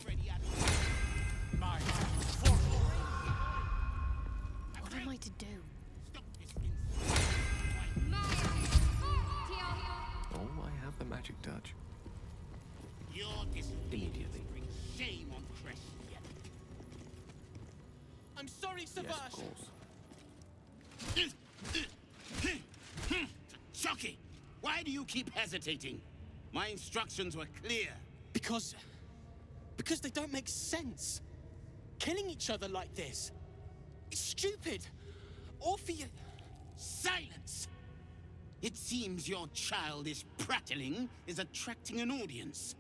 already at My What am I to do? Stop this insane. Oh, I have the magic touch. Your disobedience Immediately. brings shame on Creche. I'm sorry, Yes, of Savage. course. Chucky, why do you keep hesitating? My instructions were clear. Because they don't make sense. Killing each other like this. It's stupid. Orpheus. Silence! It seems your childish prattling is attracting an audience.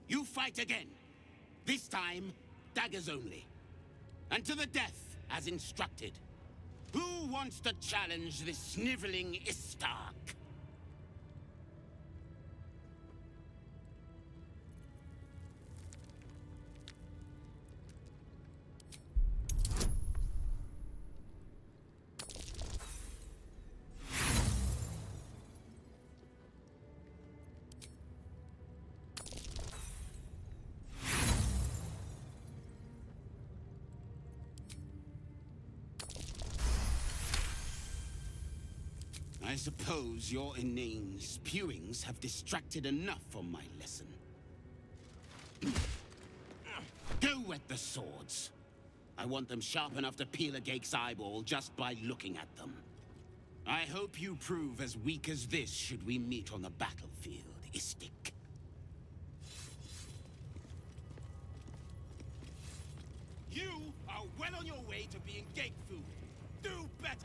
You fight again. This time, daggers only. And to the death, as instructed. Who wants to challenge this sniveling Istark? I suppose your inane spewings have distracted enough from my lesson. Go wet the swords. I want them sharp enough to peel a Gake's eyeball just by looking at them. I hope you prove as weak as this should we meet on the battlefield, Istik. You are well on your way to being Gate food. Do better!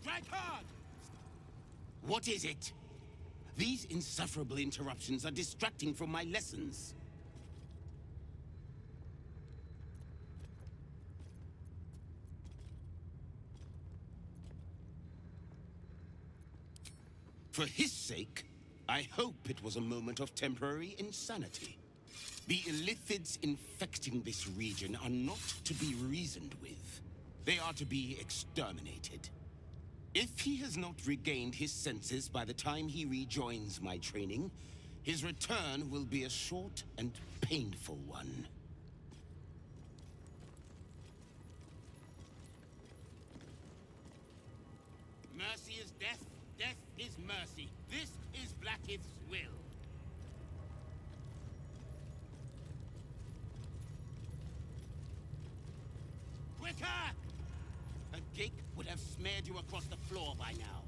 Strike hard! What is it? These insufferable interruptions are distracting from my lessons. For his sake, I hope it was a moment of temporary insanity. The Illithids infecting this region are not to be reasoned with. They are to be exterminated. If he has not regained his senses by the time he rejoins my training, his return will be a short and painful one. Mercy is death, death is mercy. This is Blackith's will. Quicker! A Gake would have smeared you across the floor by now.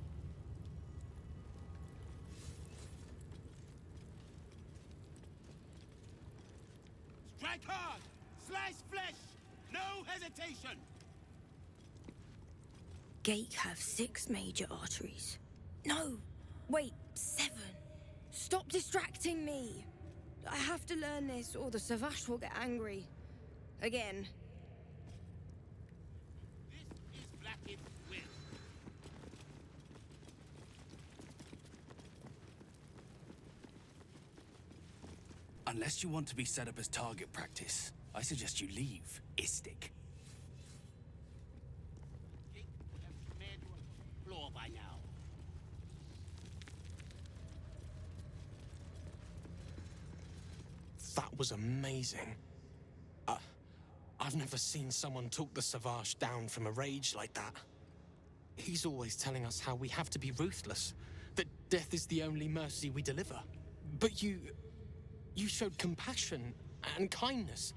Strike hard! Slice flesh! No hesitation! Gate have 6 major arteries. No, wait, 7. Stop distracting me. I have to learn this or the Savage will get angry. Again. This is Blackith's will. Unless you want to be set up as target practice, I suggest you leave, Istik. Gate would have smeared you across the floor by now. That was amazing. I've never seen someone talk the Savage down from a rage like that. He's always telling us how we have to be ruthless, that death is the only mercy we deliver. But you showed compassion and kindness.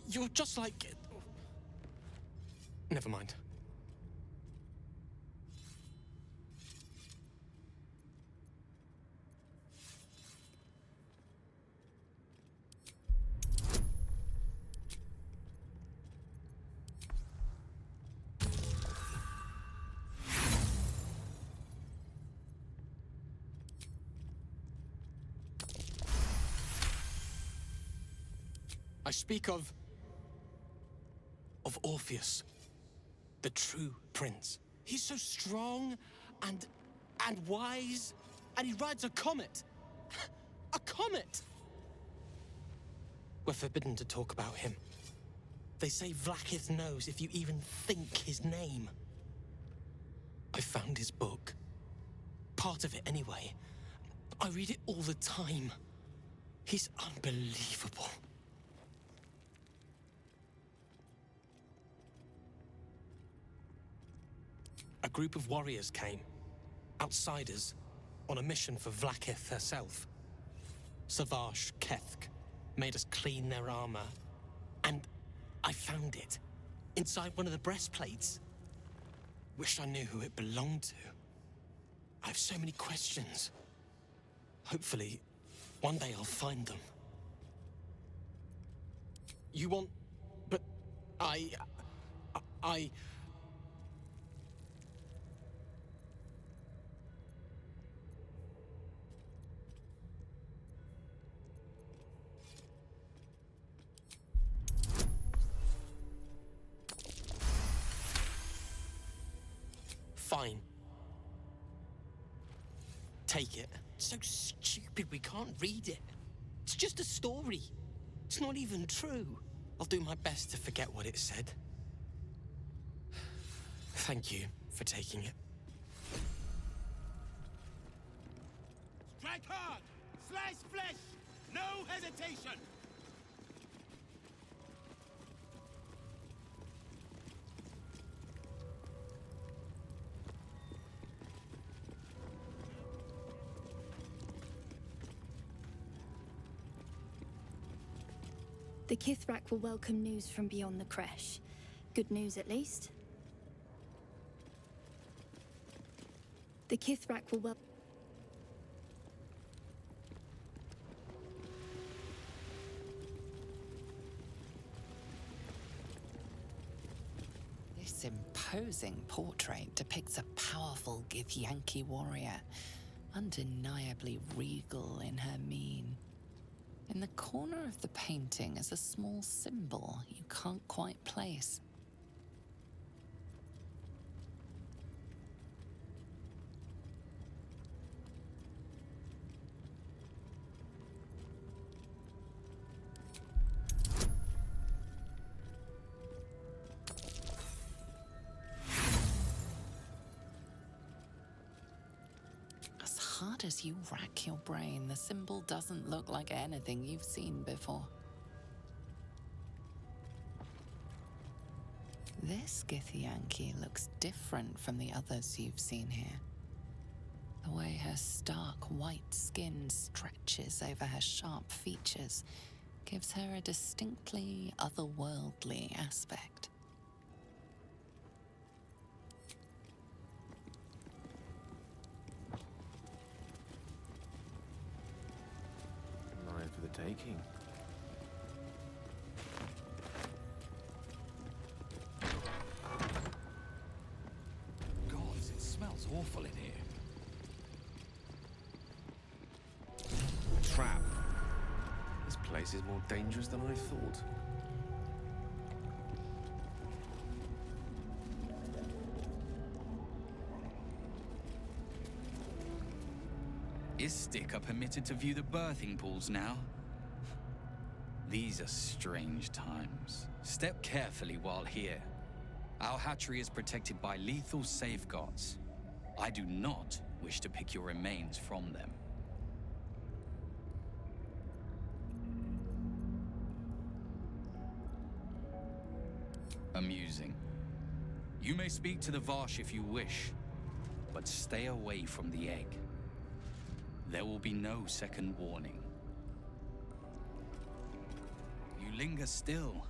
You're just like... Never mind. I speak of Orpheus, the true prince. He's so strong and wise, and he rides a comet. A comet! We're forbidden to talk about him. They say Vlaakith knows if you even think his name. I found his book. part of it anyway. I read it all the time. He's unbelievable. A group of warriors came. Outsiders. On a mission for Vlaakith herself. Savage Kethk made us clean their armor. And I found it. Inside one of the breastplates. Wish I knew who it belonged to. I have so many questions. Hopefully, one day I'll find them. You want... But... I... Fine. Take it. It's so stupid we can't read it. It's just a story. It's not even true. I'll do my best to forget what it said. Thank you for taking it. Strike hard! Slice flesh! No hesitation! The Gith Creche will welcome news from beyond the Creche. Good news, at least. The Gith Creche will welcome... This imposing portrait depicts a powerful Githyanki warrior, undeniably regal in her mien. In the corner of the painting is a small symbol you can't quite place. As hard as you rack your brain, the symbol doesn't look like anything you've seen before. This Githyanki looks different from the others you've seen here. The way her stark white skin stretches over her sharp features gives her a distinctly otherworldly aspect. Mine for the taking. Gods, it smells awful in here. Trap. This place is more dangerous than I thought. Is Sticker permitted to view the birthing pools now? These are strange times. Step carefully while here. Our hatchery is protected by lethal safeguards. I do not wish to pick your remains from them. Amusing. You may speak to the Varsh if you wish, but stay away from the egg. There will be no second warning. You linger still.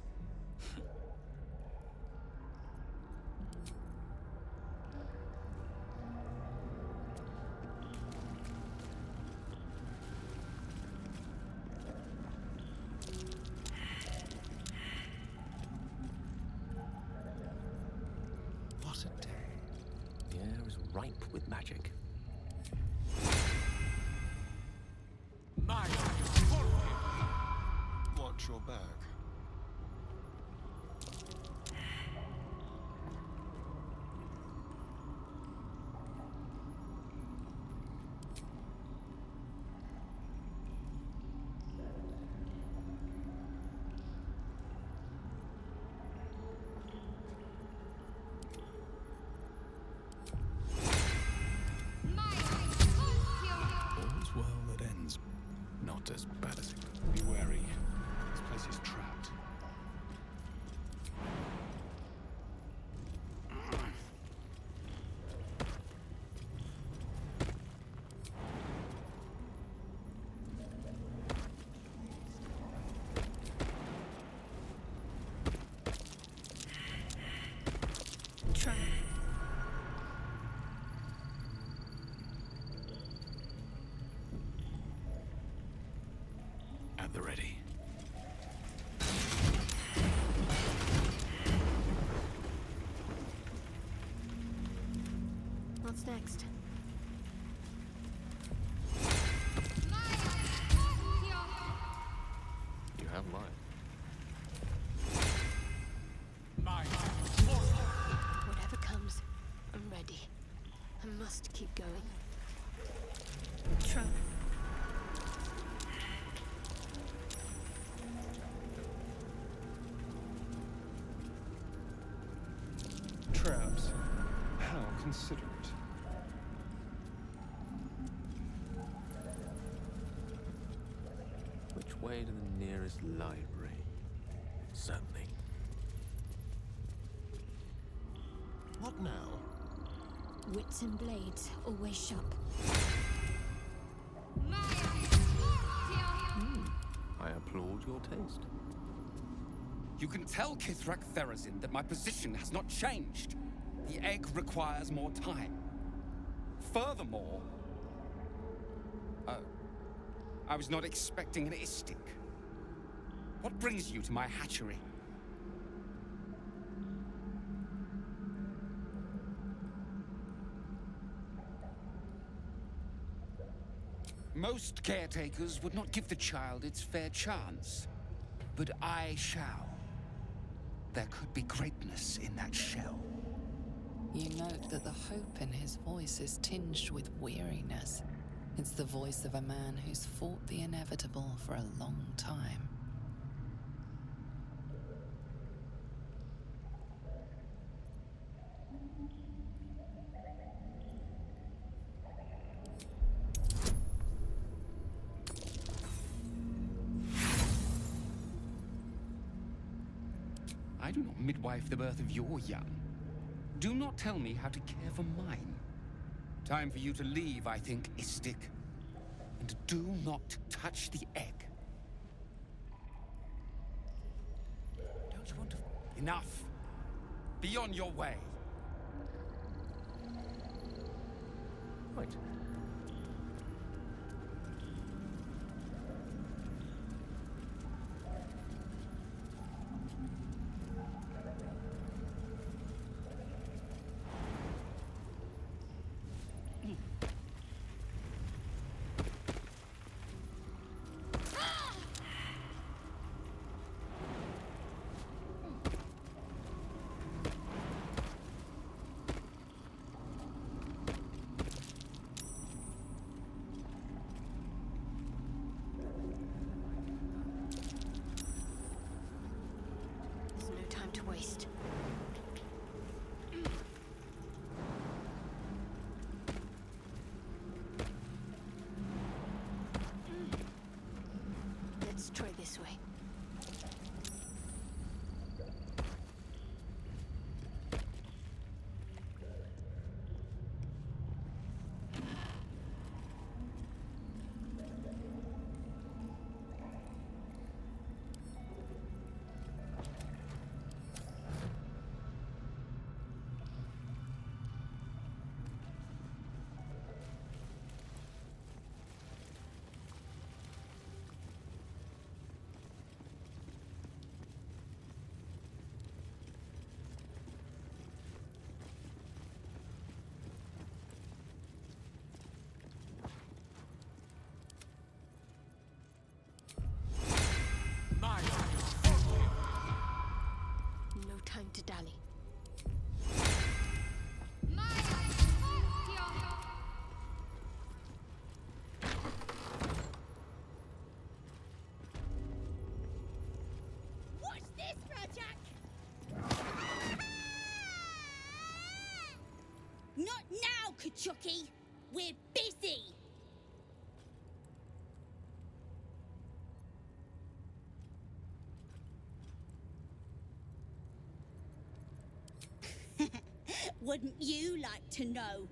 What a day. The air is ripe with magic. Watch your back. just as bad as it could. Be wary. This place is trapped. Trap. At the ready. What's next? You have mine. Whatever comes, I'm ready. I must keep going. Trap. Traps. How considerate. Which way to the nearest library? Certainly. What now? Wits and blades, always sharp. I applaud your taste. You can tell Kithrak Therazin that my position has not changed. The egg requires more time. Furthermore... I was not expecting an istic. What brings you to my hatchery? Most caretakers would not give the child its fair chance. But I shall. There could be greatness in that shell. You note that the hope in his voice is tinged with weariness. It's the voice of a man who's fought the inevitable for a long time. I do not midwife the birth of your young. Do not tell me how to care for mine. Time for you to leave, I think, Istik. And do not touch the egg. Don't you want to... Enough! Be on your way. Right. There's no time to waste. Let's try this way. No time to dally. Watch this, Rajak! Not now, Kachuki! We're busy! Wouldn't you like to know?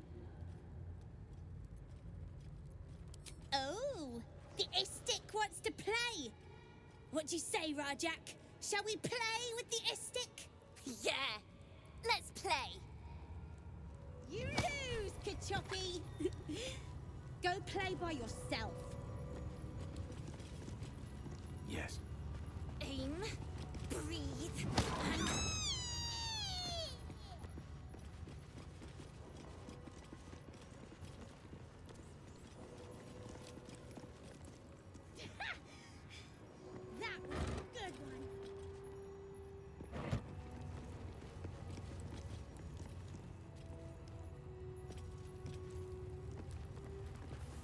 Oh, the Istik wants to play. What do you say, Rajak? Shall we play with the Istik? Yeah, let's play. You lose, Kachopi. Go play by yourself. Yes. Aim, breathe, and... That was a good one.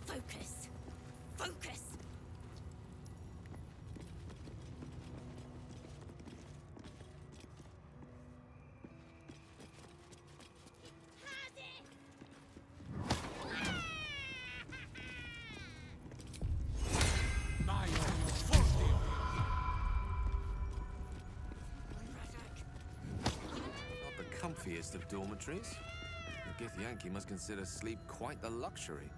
Focus. Focus. Has it? Not the comfiest of dormitories. The Gith Yankee must consider sleep quite the luxury.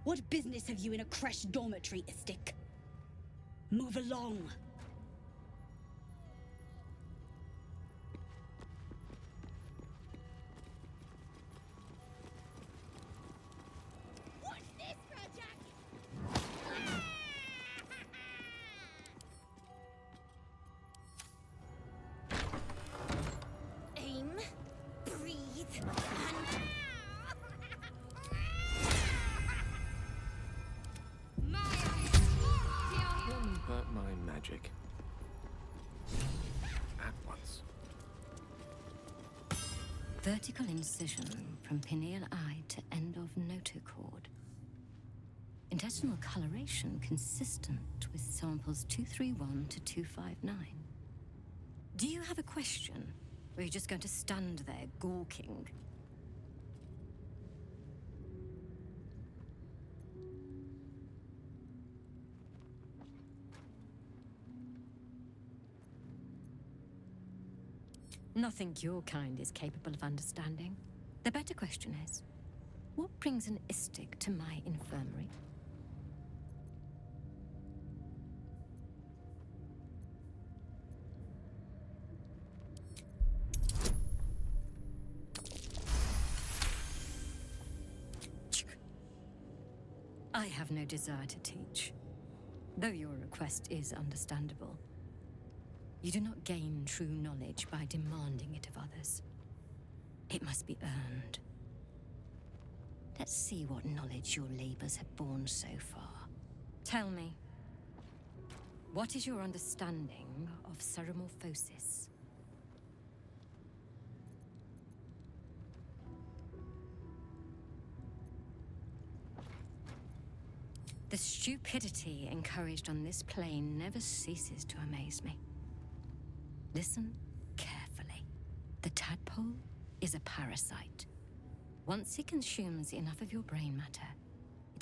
What business have you in a Creche dormitory, Istik? Move along. What's this, Rajak? Aim, breathe, and... But my magic. At once. Vertical incision from pineal eye to end of notochord. Intestinal coloration consistent with samples 231 to 259. Do you have a question? Or are you just going to stand there gawking? Nothing your kind is capable of understanding. The better question is, what brings an Istik to my infirmary? I have no desire to teach, though your request is understandable. You do not gain true knowledge by demanding it of others. It must be earned. Let's see what knowledge your labors have borne so far. Tell me, what is your understanding of ceremorphosis? The stupidity encouraged on this plane never ceases to amaze me. Listen carefully. The tadpole is a parasite. Once it consumes enough of your brain matter,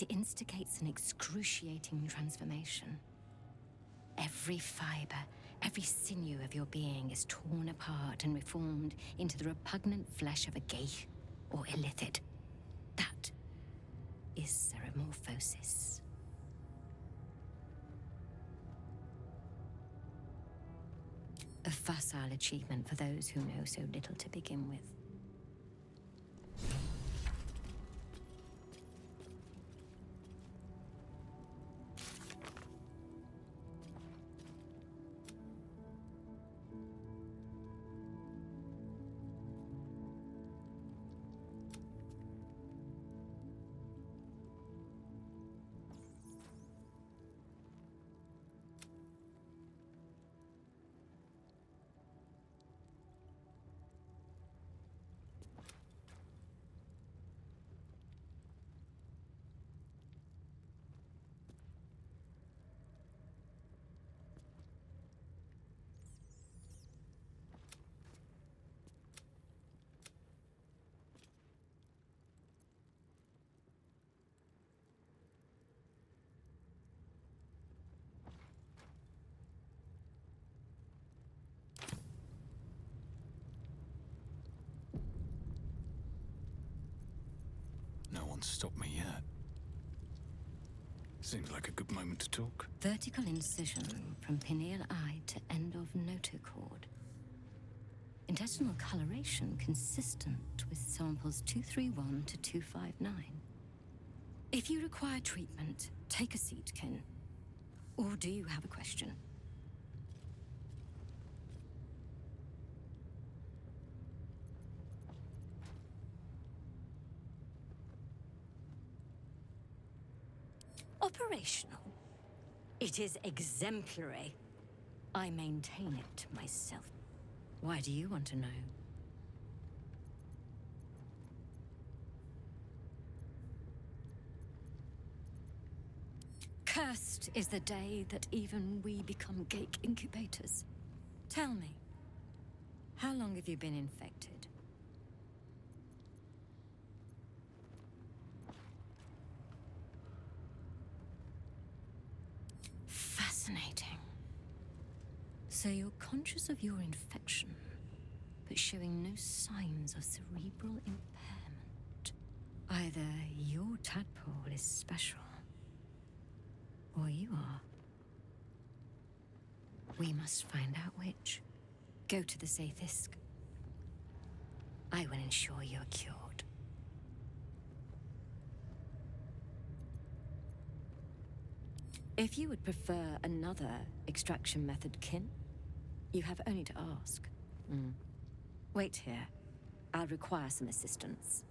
it instigates an excruciating transformation. Every fiber, every sinew of your being is torn apart and reformed into the repugnant flesh of a Gith or illithid. That is ceremorphosis. A facile achievement for those who know so little to begin with. can't stop me yet. Seems like a good moment to talk. Vertical incision from pineal eye to end of notochord. Intestinal coloration consistent with samples 231 to 259. If you require treatment, take a seat, Kin. Or do you have a question? Operational. It is exemplary. I maintain it myself. Why do you want to know? Cursed is the day that even we become Gake incubators. Tell me, how long have you been infected? Fascinating. So you're conscious of your infection, but showing no signs of cerebral impairment. Either your tadpole is special, or you are. We must find out which. Go to the Sathisk. I will ensure you're cured. If you would prefer another extraction method, Kin, you have only to ask. Wait here. I'll require some assistance.